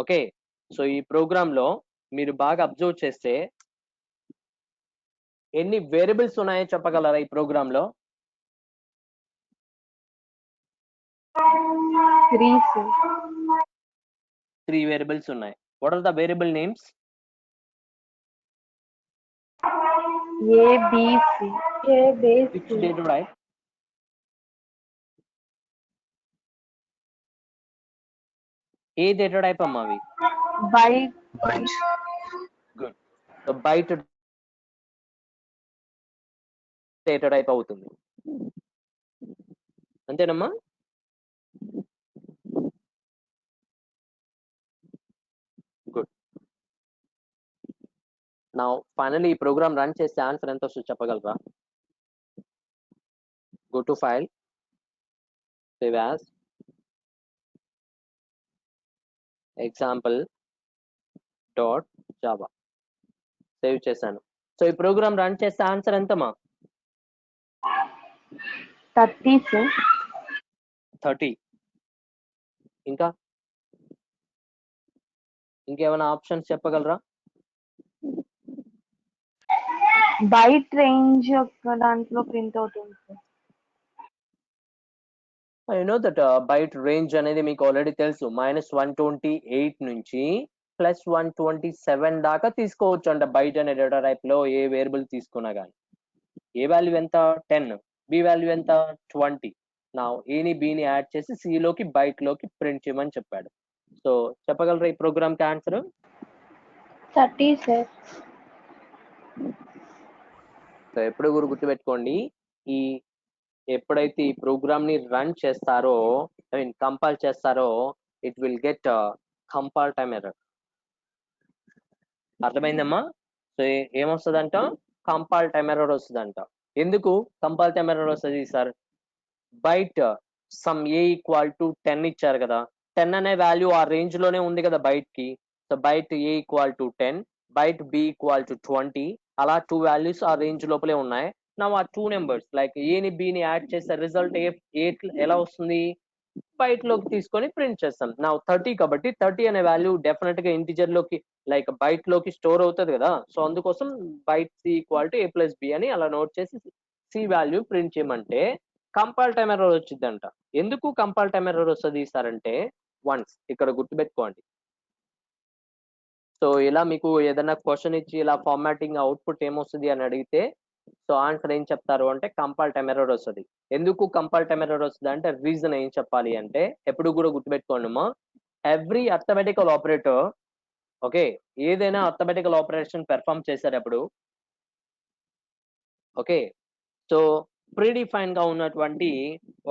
ఓకే, సో ఈ ప్రోగ్రామ్ లో మీరు బాగా అబ్జర్వ్ చేస్తే ఎన్ని వేరియబుల్స్ ఉన్నాయో చెప్పగలరా ఈ ప్రోగ్రామ్ లో? 3, sir. 3 వేరియబుల్స్ ఉన్నాయి. What are the variable names? A, B, C. A, B, which C. Data type? ఏ డేటా టైప్ అమ్మా అవి? Byte. Good. So byte data type అవుతుంది, అంతేనమ్మా? గుడ్. నా ఫైనల్లీ ఈ ప్రోగ్రామ్ రన్ చేస్తే ఆన్సర్ ఎంత వస్తుందో చెప్పగలరా? Go to file, save as example.java. Save చేశాను. సో ఈ ప్రోగ్రామ్ రన్ చేస్తే ఆన్సర్ ఎంతమ్మా? 30, sir. 30. ఇంకా ఇంకేమైనా ఆప్షన్స్ చెప్పగలరా? Byte range యొక్క దాంట్లో ప్రింట్ అవుతుంది, sir. I know that byte range అనేది మీకు ఆల్రెడీ తెలుసు. -128 నుంచి +127 దాకా తీసుకోవచ్చు అంట బైట్ అనే డేటా టైప్ లో ఏ వేరియబుల్ తీసుకున్నా కానీ. ఏ వాల్యూ ఎంత? 10. బి వాల్యూ ఎంత? 20. నా ఏని బిని యాడ్ చేసి సి లోకి బైట్ లోకి ప్రింట్ చేయమని చెప్పాడు. సో చెప్పగలరా ఈ ప్రోగ్రామ్ కి ఆన్సర్? 30, sir. సో ఎప్పుడు కూడా గుర్తుపెట్టుకోండి, ఈ ఎప్పుడైతే ఈ ప్రోగ్రామ్ ని రన్ చేస్తారో ఐ మీన్ కంపైల్ చేస్తారో it will get compile time error. అర్థమైందమ్మా? సో ఏమొస్తుందంట? కంపైల్ టైమ్ ఎర్రర్ వస్తుందంట. ఎందుకు కంపైల్ టైమ్ ఎర్రర్ వస్తుంది sir? Byte sum A equal to 10 ఇచ్చారు కదా, 10 అనే వాల్యూ ఆ రేంజ్ లోనే ఉంది కదా బైట్ కి. So byte A equal to 10, byte B equal to 20, అలా 2 వాల్యూస్ ఆ రేంజ్ లోపలే ఉన్నాయి. నా ఆ 2 నెంబర్స్ లైక్ ఏని బిని యాడ్ చేస్తే రిజల్ట్ ఏ ఎలా వస్తుంది? బైట్ లోకి తీసుకొని ప్రింట్ చేస్తాం. నా 30 కాబట్టి 30 అనే వాల్యూ డెఫినెట్ గా ఇంటిజర్ లోకి లైక్ బైట్ లోకి స్టోర్ అవుతుంది కదా, సో అందుకోసం byte C equal to A plus B అని అలా నోట్ చేసి సి వాల్యూ ప్రింట్ చేయమంటే కంపైల్ టైమ్ ఎర్రర్ వచ్చిందంట. ఎందుకు కంపైల్ టైమ్ ఎర్రర్ వస్తుంది సార్ అంటే, వన్స్ ఇక్కడ గుర్తుపెట్టుకోండి. సో ఇలా మీకు ఏదైనా క్వశ్చన్ ఇచ్చి ఇలా ఫార్మాటింగ్ అవుట్పుట్ ఏమొస్తుంది అని అడిగితే, సో ఆన్సర్ ఏం చెప్తారు అంటే కంపైల్ టైమ్ ఎర్రర్ వస్తుంది. ఎందుకు కంపైల్ టైమ్ ఎర్రర్ వస్తుంది అంటే రీజన్ ఏం చెప్పాలి అంటే, ఎప్పుడు కూడా గుర్తుపెట్టుకోండి, ఎవ్రీ అర్థమెటికల్ ఆపరేటర్, ఓకే, ఏదైనా అర్థమెటికల్ ఆపరేషన్ పెర్ఫామ్ చేసేటప్పుడు, ఓకే, సో ప్రీడిఫైన్ గా ఉన్నటువంటి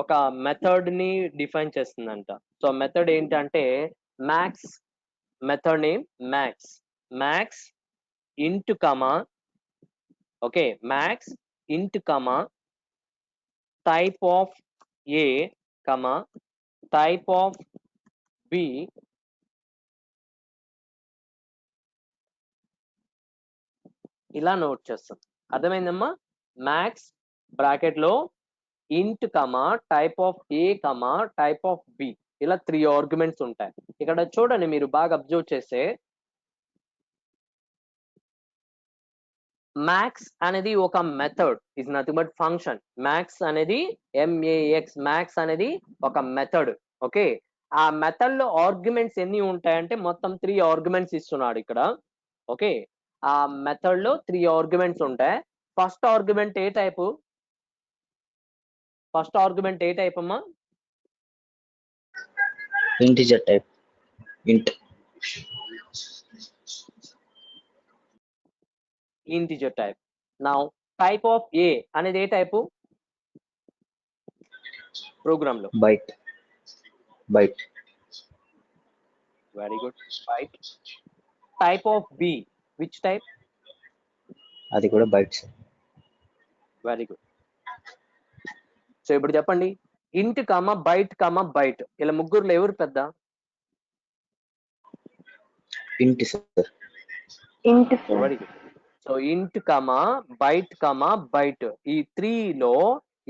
ఒక మెథడ్ ని డిఫైన్ చేస్తుందంట. సో మెథడ్ ఏంటంటే max, method name max int comma, okay, max int comma type of a comma type of b ఇలా note చేస్తాం. అర్థమైందమ్మా? మ్యాక్స్ బ్రాకెట్ లో int comma type of a comma type of b, ఇలా 3 arguments ఉంటాయి. ఇక్కడ చూడండి, మీరు బాగా అబ్జర్వ్ చేస్తే మ్యాక్స్ అనేది ఒక method, is nothing but function. Max అనేది MAX, మ్యాక్స్ అనేది ఒక మెథడ్. ఓకే, ఆ మెథడ్ లో ఆర్గ్యుమెంట్స్ ఎన్ని ఉంటాయంటే మొత్తం 3 ఆర్గ్యుమెంట్స్ ఇస్తున్నాడు ఇక్కడ. ఓకే, ఆ మెథడ్ లో 3 ఆర్గ్యుమెంట్స్ ఉంటాయి. ఫస్ట్ ఆర్గ్యుమెంట్ ఏ టైపు? ఫస్ట్ ఆర్గ్యుమెంట్ ఏ టైప్ అమ్మా? Integer type, int. Integer type. Now type of a అనేది ఏ టైపు ప్రోగ్రామ్ లో? Byte. Very good, byte. Type of b which type? అది కూడా బైట్స్. Very good. సో ఇప్పుడు చెప్పండి, ఇంట్ కమా బైట్, ఇలా ముగ్గురులో ఎవరు పెద్ద? ఇంట్ సార్. ఇంట్ sir. Very good. So int కమా బైట్, ఈ 3 లో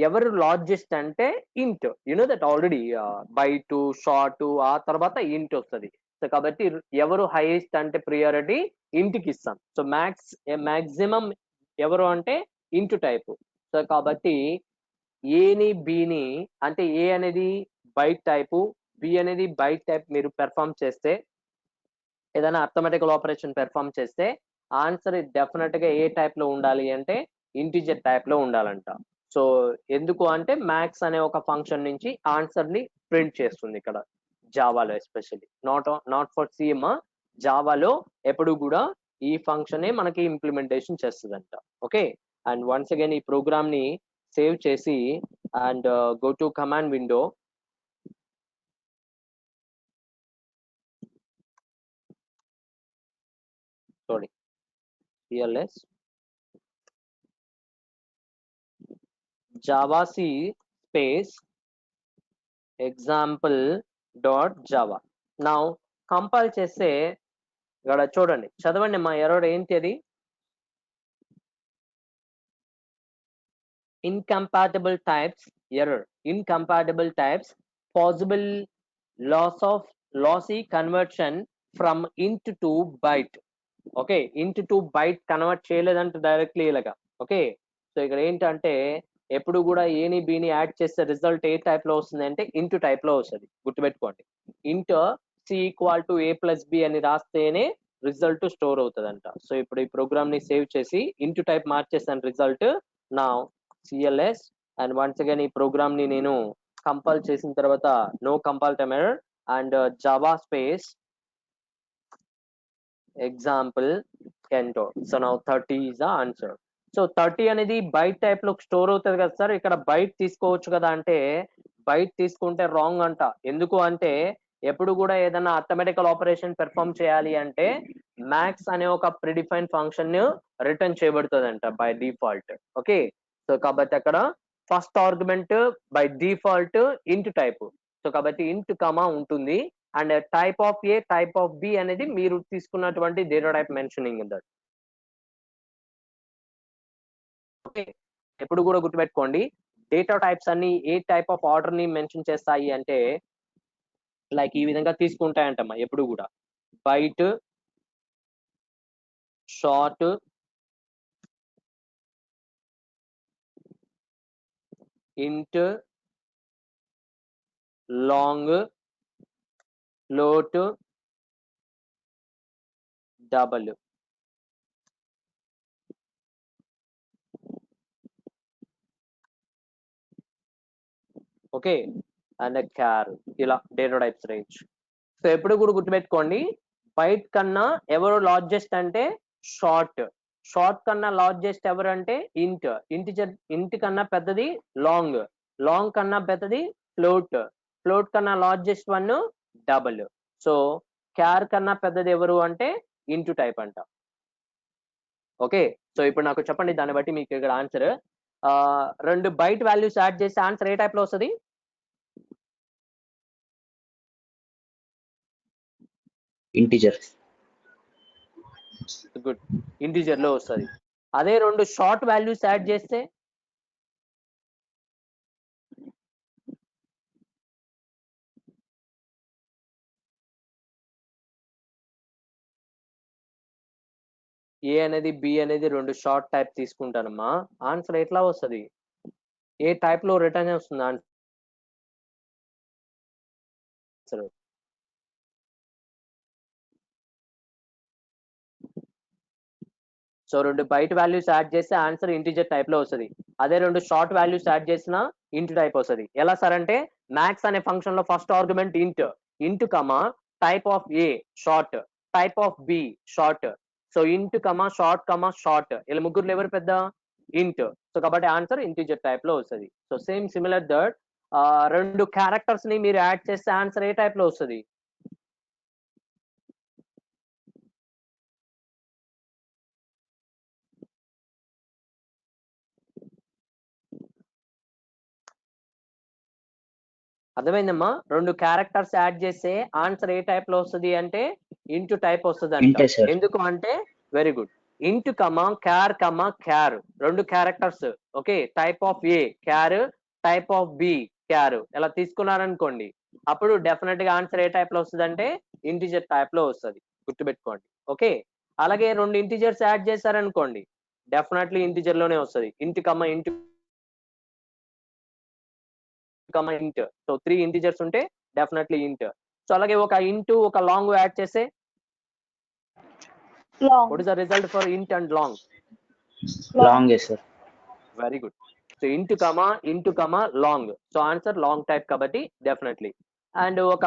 ఎవరు లార్జెస్ట్ అంటే int. You know that already, byte, short, ఆ తర్వాత ఇంట్ వస్తుంది. సో కాబట్టి ఎవరు హైయెస్ట్ అంటే ప్రియారిటీ ఇంట్ కి ఇస్తాం. సో మ్యాక్సిమం ఎవరు అంటే ఇంట్ టైప్. సో కాబట్టి ఏని బిని, అంటే ఏ అనేది బైట్ టైపు, బి అనేది బైట్ టైప్ మీరు పెర్ఫామ్ చేస్తే, ఏదైనా అర్థమెటికల్ ఆపరేషన్ పెర్ఫామ్ చేస్తే ఆన్సర్ డెఫినెట్ గా ఏ టైప్ లో ఉండాలి అంటే ఇంటిజర్ టైప్ లో ఉండాలంట. సో ఎందుకు అంటే మ్యాక్స్ అనే ఒక ఫంక్షన్ నుంచి ఆన్సర్ ని ప్రింట్ చేస్తుంది ఇక్కడ జావాలో, ఎస్పెషల్లీ నాట్ ఫర్ సిఎం. జావాలో ఎప్పుడు కూడా ఈ ఫంక్షన్ మనకి ఇంప్లిమెంటేషన్ చేస్తుందంట. ఓకే, అండ్ వన్స్ అగైన్ ఈ ప్రోగ్రామ్ ని సేవ్ చేసి and go to command window. Sorry, CLS javac space example.java. Now compile చేస్తే ఇక్కడ చూడండి, చదవండి మా ఎర్రర్ ఏంటి అది? incompatible types error, incompatible types, possible lossy conversion from int to byte. Okay, int to byte convert చేయలేదంటే directly ఇలాగా. Okay, so ఇక్కడ ఏంటంటే ఎప్పుడు కూడా ఏని బిని యాడ్ చేస్తే రిజల్ట్ ఏ టైప్ లో వస్తుంది అంటే ఇంట్ టైప్ లో వస్తుంది. గుర్తుపెట్టుకోండి, int C equal to A plus B అని రాస్తేనే రిజల్ట్ స్టోర్ అవుతుందంట. సో ఇప్పుడు ఈ ప్రోగ్రామ్ ని సేవ్ చేసి ఇంట్ టైప్ మార్చేసాను రిజల్ట్. నా CLS అండ్ వన్స్ అగైన్ ఈ ప్రోగ్రామ్ ని నేను కంపైల్ చేసిన తర్వాత no compile time error and Java space example enter. So now 30 is the answer. So 30 అనేది బైట్ టైప్ లో స్టోర్ అవుతుంది కదా సార్, ఇక్కడ బైట్ తీసుకోవచ్చు కదా అంటే బైట్ తీసుకుంటే రాంగ్ అంట. ఎందుకు అంటే ఎప్పుడు కూడా ఏదైనా అర్థమెటికల్ ఆపరేషన్ పెర్ఫామ్ చేయాలి అంటే మ్యాక్స్ అనే ఒక ప్రిడిఫైన్ ఫంక్షన్ రిటర్న్ చేయబడుతుందంట బై డిఫాల్ట్. ఓకే, సో కాబట్టి అక్కడ first argument by default int type. So కాబట్టి ఇంట్ కమా ఉంటుంది and type of a type of b అనేది మీరు తీసుకున్నటువంటి data type mentioning that. Okay, ఎప్పుడు కూడా గుర్తుపెట్టుకోండి, డేటా టైప్స్ అన్ని ఏ టైప్ ఆఫ్ ఆర్డర్ ని మెన్షన్ చేస్తాయి అంటే లైక్ ఈ విధంగా తీసుకుంటాయంటమ్మా. ఎప్పుడు కూడా byte, short, int, long, float, double. Okay and char ఇలా డేటా టైప్స్ రేంజ్. సో ఎప్పుడు కూడా గుర్తుపెట్టుకోండి, బైట్ కన్నా ఎవరు లార్జెస్ట్ అంటే షార్ట్, షార్ట్ కన్నా లార్జెస్ట్ ఎవరు అంటే ఇంట్, ఇంట్ కన్నా పెద్దది లాంగ్, లాంగ్ కన్నా పెద్దది ఫ్లోట్, ఫ్లోట్ కన్నా లార్జెస్ట్ వన్ డబుల్. సో క్యార్ కన్నా పెద్దది ఎవరు అంటే ఇంటూ టైప్ అంట. ఓకే సో ఇప్పుడు నాకు చెప్పండి, దాన్ని బట్టి మీకు ఇక్కడ ఆన్సర్. రెండు బైట్ వాల్యూస్ యాడ్ చేస్తే ఆన్సర్ ఏ టైప్ లో వస్తుంది? ఇంటిజర్. గుడ్, ఇంటిజర్ లో వస్తుంది. అదే రెండు షార్ట్ వాల్యూస్ యాడ్ చేస్తే ఏ అనేది బి అనేది రెండు షార్ట్ టైప్ తీసుకుంటానమ్మా, ఆన్సర్ ఎట్లా వస్తుంది? ఏ టైప్ లో రిటర్న్ వస్తుంది ఆన్సర్? సో రెండు బైట్ వాల్యూస్ యాడ్ చేస్తే ఆన్సర్ ఇంటిజర్ టైప్ లో వస్తుంది. అదే రెండు షార్ట్ వాల్యూస్ యాడ్ చేసిన ఇంట్ టైప్ వస్తుంది. ఎలా సార్ అంటే మ్యాక్స్ అనే ఫంక్షన్ లో first argument int, int comma type of a short, type of b short. So int comma short ఇలా ముగ్గురు ఎవరు పెద్ద? ఇంట్. సో కాబట్టి ఆన్సర్ ఇంటిజర్ టైప్ లో వస్తుంది. సో సేమ్ సిమిలర్ దట్ రెండు క్యారెక్టర్స్ ని మీరు యాడ్ చేస్తే ఆన్సర్ ఏ టైప్ లో వస్తుంది? అర్థమైందమ్మా? రెండు క్యారెక్టర్స్ యాడ్ చేస్తే ఆన్సర్ ఏ టైప్ లో వస్తుంది అంటే ఇంటూ టైప్ వస్తుంది అంట. ఇంటే సార్. ఎందుకు అంటే very good, int comma char రెండు characters. Okay type of a char, type of b char ఇలా తీసుకున్నారనుకోండి, అప్పుడు డెఫినెట్ గా ఆన్సర్ ఏ టైప్ లో వస్తుంది అంటే ఇంటిజర్ టైప్ లో వస్తుంది. గుర్తుపెట్టుకోండి. ఓకే అలాగే రెండు ఇంటిజర్స్ యాడ్ చేశారనుకోండి, డెఫినెట్లీ ఇంటిజర్ లోనే వస్తుంది. Int comma int int. So 3 integers ఉంటే డెఫినెట్లీ ఇంట్. సో అలాగే ఒక ఇంటూ ఒక లాంగ్ యాడ్ చేస్తే Long. What is the result for int and long? Long sir. Very good. So int comma long. So answer long type కాబట్టి definitely. And ఒక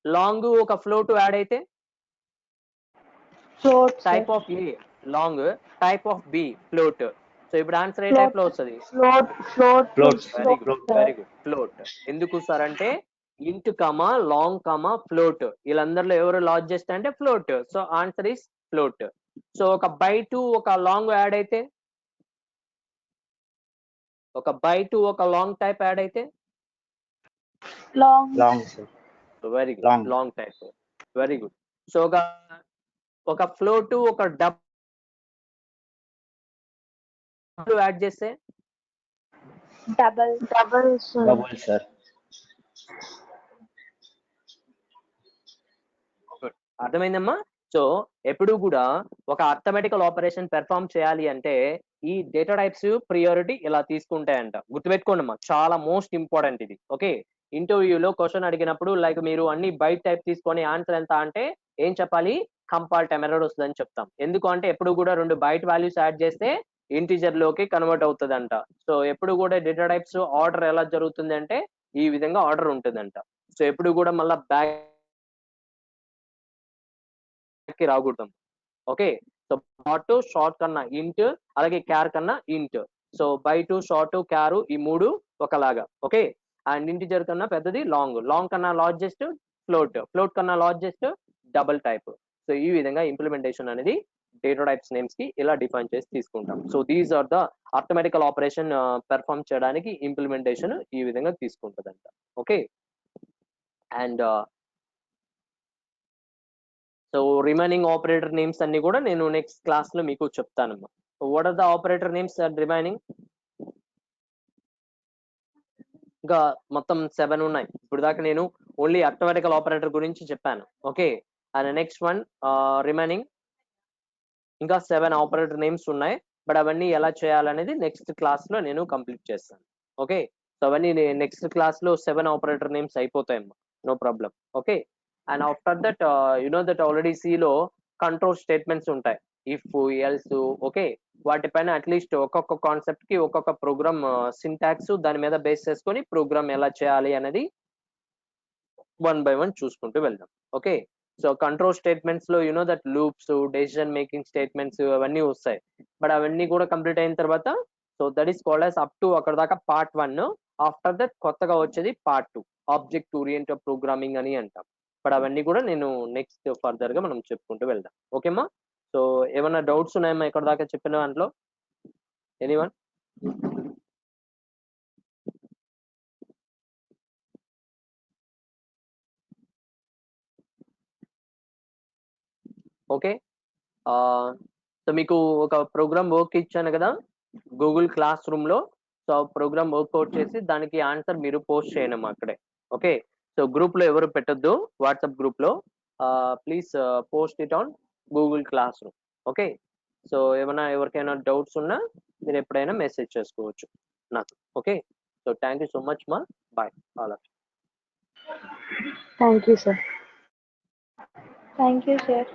long ఒక float add అయితే Float. Type of A long, type of B float. So ఇప్పుడు answer ఏ Float. Type లో వస్తుంది? Float. Very good float. ఎందుకు sir అంటే ఇంట్ కమా లాంగ్ కమా ఫ్లోట్ వీళ్ళందరిలో ఎవరు లార్జెస్ట్ అంటే float. So answer is float. So ఒక బై టు ఒక లాంగ్ యాడ్ అయితే, ఒక బై టు ఒక లాంగ్ టైప్ యాడ్ అయితే Long. Long sir. Very good Long. Long type. Very good. So ఒక ఫ్లోట్ ఒక డబుల్ యాడ్ చేస్తే Double. Double sir. అర్థమైందమ్మా? సో ఎప్పుడు కూడా ఒక అర్థమెటికల్ ఆపరేషన్ పెర్ఫామ్ చేయాలి అంటే ఈ డేటా టైప్స్ ప్రియారిటీ ఇలా తీసుకుంటాయంట. గుర్తుపెట్టుకోండి అమ్మా, చాలా మోస్ట్ ఇంపార్టెంట్ ఇది. ఓకే ఇంటర్వ్యూలో క్వశ్చన్ అడిగినప్పుడు లైక్ మీరు అన్ని బైట్ టైప్ తీసుకొని ఆన్సర్ ఎంత అంటే ఏం చెప్పాలి? కంపైల్ టైమ్ ఎర్రర్ వస్తుందని చెప్తాం. ఎందుకు అంటే ఎప్పుడు కూడా రెండు బైట్ వాల్యూస్ యాడ్ చేస్తే ఇంటిజర్ లోకి కన్వర్ట్ అవుతుందంట. సో ఎప్పుడు కూడా డేటా టైప్స్ ఆర్డర్ ఎలా జరుగుతుంది అంటే ఈ విధంగా ఆర్డర్ ఉంటుందంట. సో ఎప్పుడు కూడా మళ్ళీ బ్యాక్ కి రాకూడదు. ఓకే సో షార్ట్ కన్నా ఇంట్, అలాగే క్యార్ కన్నా ఇంట్. So by to short char ఈ మూడు ఒకలాగా. ఓకే అండ్ ఇంటిజర్ కన్నా పెద్దది లాంగ్, లాంగ్ కన్నా లార్జెస్ట్ ఫ్లోట్, ఫ్లోట్ కన్నా లార్జెస్ట్ డబుల్ టైప్. సో ఈ విధంగా ఇంప్లిమెంటేషన్ అనేది డేటా టైప్స్ నేమ్స్ కి ఇలా డిఫైన్ చేసి తీసుకుంటాం. So these are the arithmetical operation perform చేయడానికి ఇంప్లిమెంటేషన్ ఈ విధంగా తీసుకుంటుందంట. Okay and so remaining operator names అన్ని కూడా నేను నెక్స్ట్ క్లాస్ లో మీకు చెప్తానమ్మా. What are the operator names and remaining? ఇంకా మొత్తం 7 ఉన్నాయి. ఇప్పుడు దాకా నేను ఓన్లీ అర్థమెటికల్ ఆపరేటర్ గురించి చెప్పాను. Okay and next one remaining ఇంకా 7 ఆపరేటర్ నేమ్స్ ఉన్నాయి, బట్ అవన్నీ ఎలా చేయాలనేది నెక్స్ట్ క్లాస్ లో నేను కంప్లీట్ చేస్తాను. ఓకే, సో అవన్నీ నెక్స్ట్ క్లాస్ లో 7 ఆపరేటర్ నేమ్స్ అయిపోతాయమ్మా, no problem. Okay, and after that you know that already C లో కంట్రోల్ స్టేట్మెంట్స్ ఉంటాయి, ఇఫ్, ఎల్స్. ఓకే, వాటిపైన అట్లీస్ట్ ఒక్కొక్క కాన్సెప్ట్ కి ఒక్కొక్క ప్రోగ్రామ్ సింటాక్స్ దాని మీద బేస్ చేసుకొని ప్రోగ్రామ్ ఎలా చేయాలి అనేది 1 by 1 చూసుకుంటూ వెళ్దాం. ఓకే, సో కంట్రోల్ స్టేట్మెంట్స్ లో you know that loops, decision making statements అవన్నీ వస్తాయి, బట్ అవన్నీ కూడా కంప్లీట్ అయిన తర్వాత so that is called as up to అక్కడ దాకా పార్ట్ 1. ఆఫ్టర్ దట్ కొత్తగా వచ్చేది పార్ట్ 2, ఆబ్జెక్ట్ ఓరియంటెడ్ ప్రోగ్రామింగ్ అని అంటాం. బట్ అవన్నీ కూడా నేను నెక్స్ట్ ఫర్దర్ గా మనం చెప్పుకుంటూ వెళ్దాం. ఓకేమ్మా, సో ఏమైనా డౌట్స్ ఉన్నాయమ్మా ఇక్కడ దాకా చెప్పిన దాంట్లో? ఎనీవన్? ఓకే, సో మీకు ఒక ప్రోగ్రామ్ వర్క్ ఇచ్చాను కదా గూగుల్ క్లాస్ రూమ్ లో. సో ప్రోగ్రామ్ వర్క్అవుట్ చేసి దానికి ఆన్సర్ మీరు పోస్ట్ చేయండి అక్కడే. ఓకే, సో గ్రూప్ లో ఎవరు పెట్టొద్దు, వాట్సాప్ గ్రూప్ లో please post it on Google Classroom. Okay, so ఏమైనా ఎవరికైనా డౌట్స్ ఉన్నా మీరు ఎప్పుడైనా మెసేజ్ చేసుకోవచ్చు నాకు. Okay, so thank you so much మా, bye all of you. Thank you, sir. Thank you, sir.